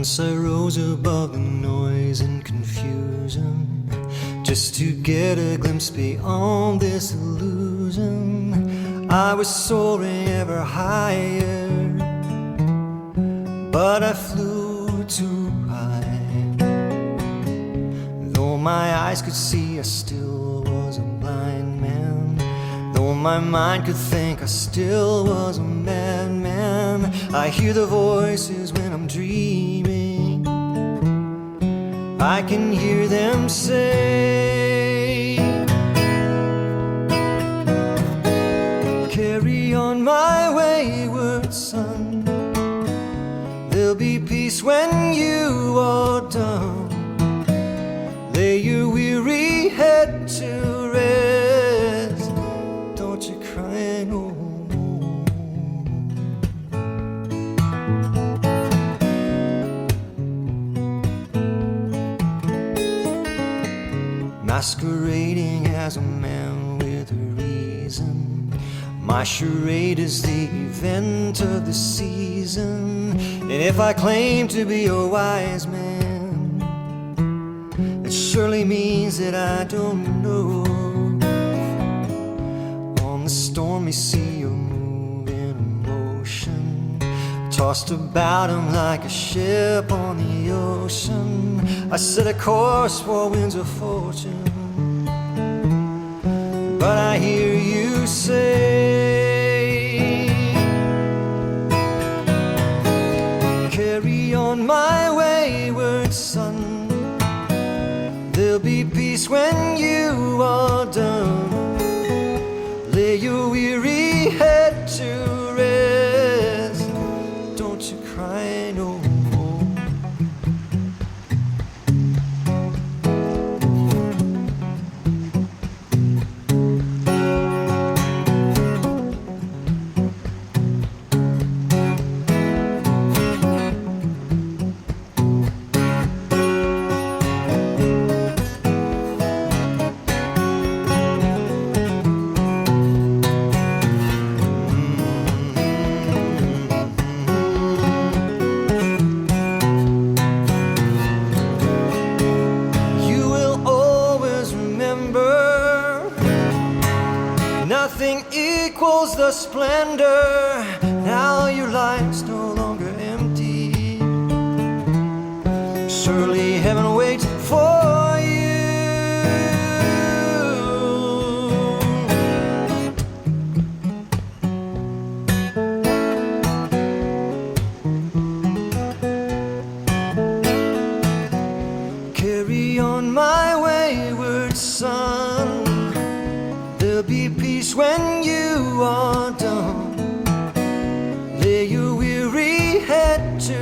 Once I rose above the noise and confusion, just to get a glimpse beyond this illusion. I was soaring ever higher, but I flew too high. Though my eyes could see, I still was a blind man. Though my mind could think, I still was a madman. I hear the voices when I'm dreaming, I can hear them say, carry on my wayward son, there'll be peace when you are done. Lay your weary head to rest, don't you cry no more. Masquerading as a man with a reason, my charade is the event of the season. And if I claim to be a wise man, it surely means that I don't know. On the stormy sea you're moving emotion, tossed about him like a ship on the ocean. I set a course for winds of fortune, but I hear you say, carry on my wayward son, there'll be peace when you are done. Lay your weary head to rest, don't you cry no more. Nothing equals the splendor. Now your life's no longer empty. Surely heaven waits for you. Carry on my wayward son, there'll be peace when you are done. Lay your weary head to